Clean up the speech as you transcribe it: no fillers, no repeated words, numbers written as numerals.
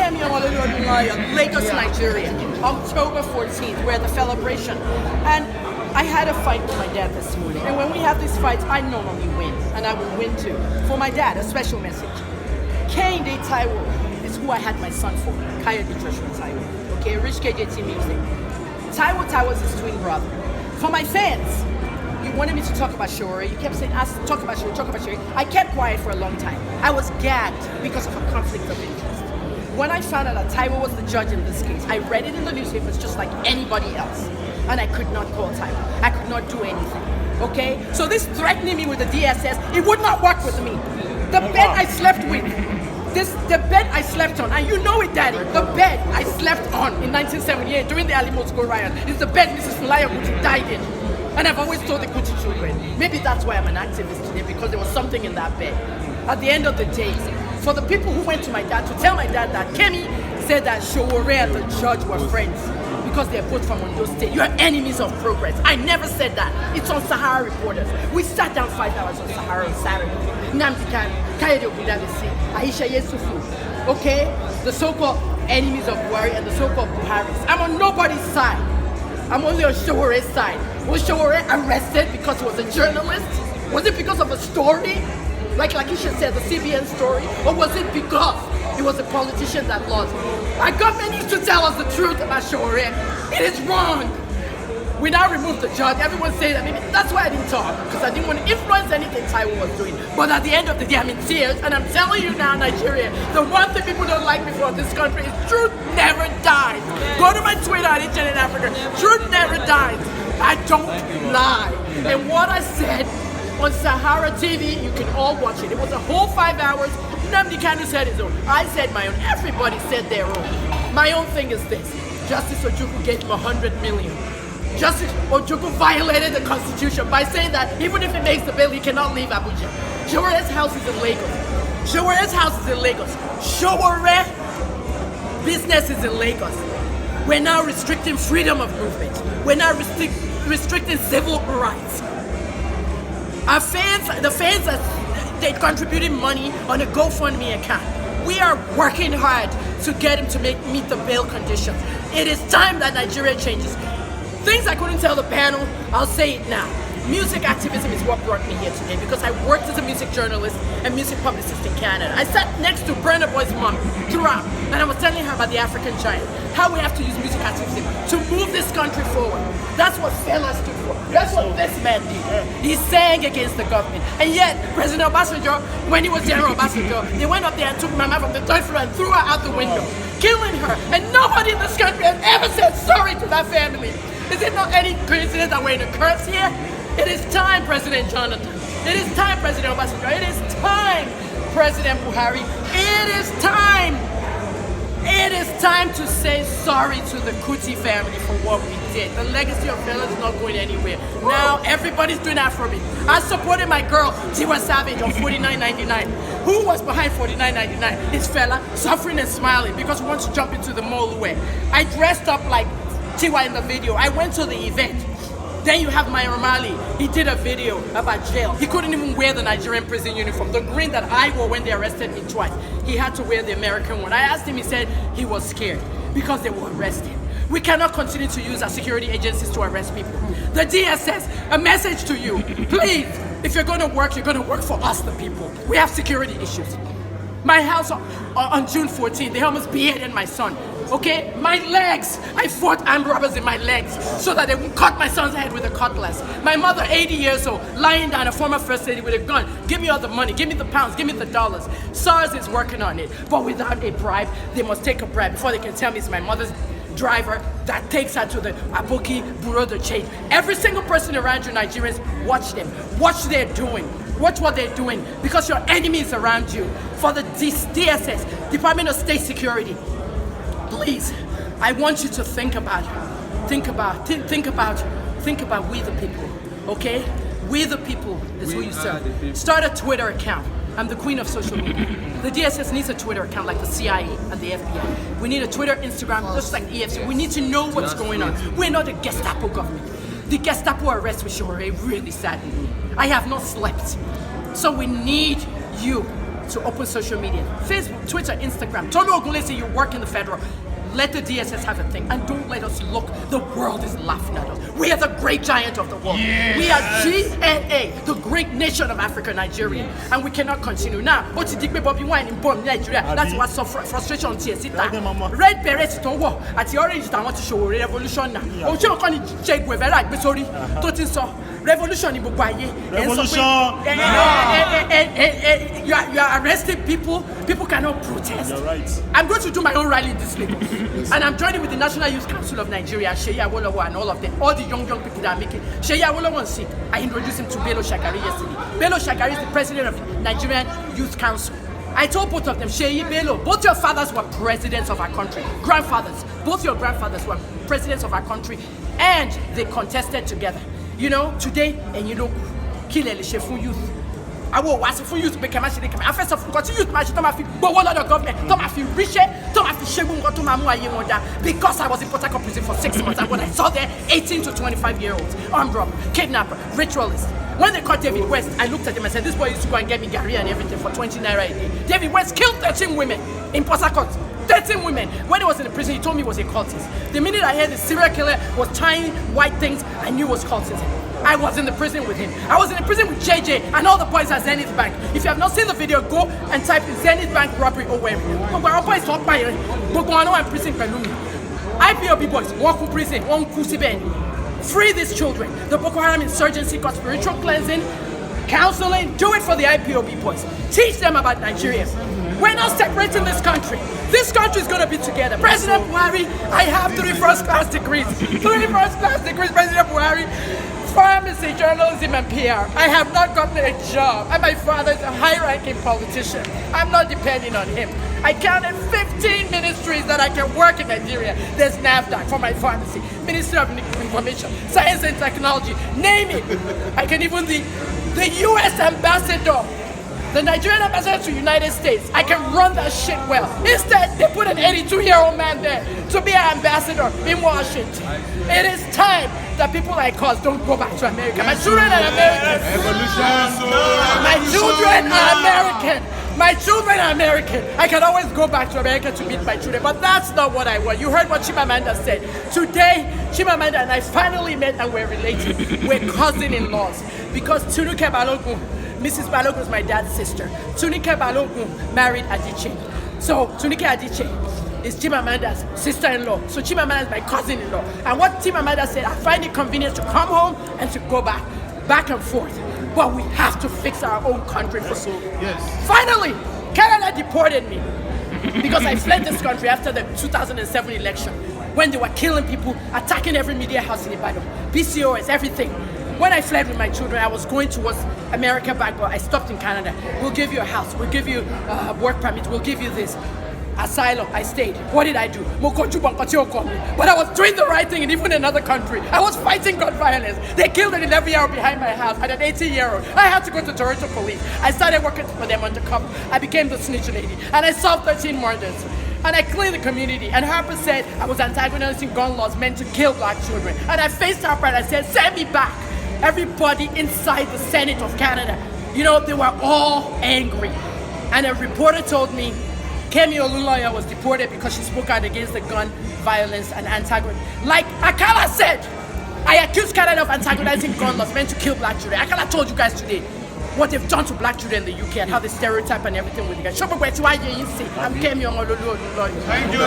KemiOlunloyo, Lagos, Nigeria, October 14th. We're at the celebration. And I had a fight with my dad this morning. And when we have these fights, I normally win. And I will win too. For my dad, a special message. Kehinde Taiwo is who I had my son for. Kayode Joshua Taiwo. Okay, Rich KJT Music. Taiwo is his twin brother. For my fans, you wanted me to talk about Sowore. You kept saying, talk about Sowore. I kept quiet for a long time. I was gagged because of a conflict of interest. When I found out that Taiwo was the judge in this case, I read it in the newspapers just like anybody else. And I could not call Taiwo. I could not do anything. Okay? So this threatening me with the DSS, it would not work with me. The bed I slept with, the bed I slept on, and you know it, Daddy, the bed I slept on in 1978 during the Ali Moscow riot is the bed Mrs. Fulaya Kuti died in. And I've always told the Kuti children, maybe that's why I'm an activist today, because there was something in that bed. At the end of the day, for the people who went to my dad to tell my dad that Kemi said that Sowore and the judge were friends because they're both from Ondo State, you're enemies of progress. I never said that. It's on Sahara Reporters. We sat down 5 hours on Sahara on Saturday. Nnamdi Kanu, Kayode Ogunlesi, Aisha Yesufu, okay? The so-called enemies of Buhari and the so-called Buharis. I'm on nobody's side. I'm only on Sowore's side. Was Sowore arrested because he was a journalist? Was it because of a story? Like Lakeisha said, the CBN story? Or was it because he was a politician that lost? Our government needs to tell us the truth about Sowore. It is wrong. We now removed the judge. Everyone saying that maybe that's why I didn't talk, because I didn't want to influence anything Taiwo was doing. But at the end of the day, I'm in tears, and I'm telling you now, Nigeria, the one thing people don't like me for in this country is truth never dies. Go to my Twitter at Internet Africa. Truth never dies. I don't lie. And what I said on Sahara TV, you can all watch it. It was a whole 5 hours. Nnamdi Kanu said his own. I said my own. Everybody said their own. My own thing is this. Justice Ojukwu gave him 100 million. Justice Ojukwu violated the Constitution by saying that even if he makes the bill, he cannot leave Abuja. Sowore's house is in Lagos. Sowore's house is in Lagos. Sowore business is in Lagos. We're now restricting freedom of movement. We're now restricting civil rights. Our fans, the fans, they're contributing money on a GoFundMe account. We are working hard to get him to meet the bail conditions. It is time that Nigeria changes. Things I couldn't tell the panel, I'll say it now. Music activism is what brought me here today because I worked as a music journalist and music publicist in Canada. I sat next to Burna Boy's mom throughout, and I was telling her about the African giant, how we have to use music activism to move this country forward. That's what Fela stood for. That's what this man did. He sang against the government. And yet, President Obasanjo, when he was General Obasanjo, they went up there and took Mama from the third floor and threw her out the window, killing her. And nobody in this country has ever said sorry to that family. Is it not any coincidence that we're in a curse here? It is time, President Jonathan. It is time, President Obasanjo. It is time, President Buhari. It is time. It is time to say sorry to the Kuti family for what we did. The legacy of Fela is not going anywhere. Now everybody's doing Afrobeat. I supported my girl, Tiwa Savage, on 49.99. Who was behind 49.99? It's Fela, suffering and smiling because we want to jump into the mall way. I dressed up like Tiwa in the video. I went to the event. Then you have Myra Mali. He did a video about jail. He couldn't even wear the Nigerian prison uniform, the green that I wore when they arrested me twice. He had to wear the American one. I asked him, he said he was scared because they will arrest him. We cannot continue to use our security agencies to arrest people. The DSS, a message to you. Please, if you're going to work, you're going to work for us, the people. We have security issues. My house on June 14th, they almost beheaded my son. Okay, my legs. I fought armed robbers in my legs so that they would cut my son's head with a cutlass. My mother, 80 years old, lying down, a former first lady with a gun. Give me all the money, give me the pounds, give me the dollars. SARS is working on it, but without a bribe, they must take a bribe before they can tell me it's my mother's driver that takes her to the Aboki Bureau de Change. Every single person around you, Nigerians, watch them. Watch what they're doing. Watch what they're doing because your enemy is around you. For the DSS, Department of State Security, please, I want you to think about we the people, okay? We the people is who you serve. Start a Twitter account. I'm the queen of social media. The DSS needs a Twitter account like the CIA and the FBI. We need a Twitter, Instagram, just like EFC. We need to know what's going on. We're not a Gestapo government. The Gestapo arrest with Sowore really saddened me. I have not slept. So we need you to open social media. Facebook, Twitter, Instagram. Tolu Ogunlesi, you work in the federal. Let the DSS have a thing, and don't let us look. The world is laughing at us. We are the great giant of the world. Yes. We are GNA, the great nation of Africa, Nigeria, and we cannot continue. Now, what you think Bobby wine in Bomb, Nigeria? That's what frustration on TSita. Red berets don't work. At the orange, I want to show revolution now. Oh, you can't check with very sorry. Don't so. Revolution in Bugwaye. Revolution. You are arresting people. People cannot protest. You're right. I'm going to do my own rally in this Lagos. And I'm joining with the National Youth Council of Nigeria, Seyi Awolowo, and all of them, all the young people that are making. Seyi Awolowo is sick. I introduced him to Bello Shagari yesterday. Bello Shagari is the president of Nigerian Youth Council. I told both of them, Seyi, Bello, both your fathers were presidents of our country. Grandfathers, both your grandfathers were presidents of our country, and they contested together. You know, today, and you know, kill Elisha for youth. I will watch for youth because I first of all got youth match to my feet, but one other government, to my feet, rich, to my feet, Shegun got to my because I was in Port Harcourt prison for 6 months. And when I saw there 18 to 25-year-olds, armed robber, kidnapper, ritualist. When they caught David West, I looked at him and said, this boy used to go and get me Gary and everything for 20 naira a day. David West killed 13 women in Port Harcourt. 13 women. When he was in the prison, he told me he was a cultist. The minute I heard the serial killer was tying white things, I knew it was cultism. I was in the prison with him. I was in the prison with JJ and all the boys at Zenith Bank. If you have not seen the video, go and type in Zenith Bank robbery or where. Our boys talk by Boguano and prison Pelumi. IPOB boys, walk in prison, one Kusiben. Free these children. The Boko Haram insurgency got spiritual cleansing, counseling. Do it for the IPOB boys. Teach them about Nigeria. We're not separating this country. This country is going to be together. President Buhari, I have 3 first-class degrees. 3 first-class degrees, President Buhari. Pharmacy, journalism, and PR. I have not gotten a job. And my father is a high-ranking politician. I'm not depending on him. I counted 15 ministries that I can work in Nigeria. There's NAFDAC for my pharmacy, Ministry of Information, Science and Technology, name it. I can even the U.S. ambassador. The Nigerian ambassador to the United States, I can run that shit well. Instead, they put an 82-year-old man there to be an ambassador in Washington. It is time that people like us don't go back to America. My children are American. My children are American. My children are American. I can always go back to America to meet my children, but that's not what I want. You heard what Chimamanda said. Today, Chimamanda and I finally met and we're related. We're cousin-in-laws because Tunuke Balogun, Mrs. Balogun is my dad's sister. Tunike Balogun married Adichie. So Tunike Adichie is Chimamanda's sister-in-law. So Chimamanda is my cousin-in-law. And what Chimamanda said, I find it convenient to come home and to go back and forth. But we have to fix our own country first. Yes. Finally, Canada deported me because I fled this country after the 2007 election when they were killing people, attacking every media house in Ibadan, PCOS, everything. When I fled with my children, I was going towards America back, but I stopped in Canada. We'll give you a house, we'll give you a work permit, we'll give you this. Asylum, I stayed. What did I do? But I was doing the right thing in even another country. I was fighting gun violence. They killed an 11-year-old behind my house and an 18-year-old. I had to go to Toronto police. I started working for them undercover. I became the snitch lady. And I solved 13 murders. And I cleaned the community. And Harper said I was antagonizing gun laws meant to kill black children. And I faced Harper and I said, send me back. Everybody inside the Senate of Canada, you know, they were all angry. And a reporter told me KemiOlunloyo was deported because she spoke out against the gun violence and antagonism. Like Akala said, I accused Canada of antagonizing gun laws meant to kill black children. Akala told you guys today what they've done to black children in the UK and how they stereotype and everything with you guys. I'm KemiOlunloyo. Thank you.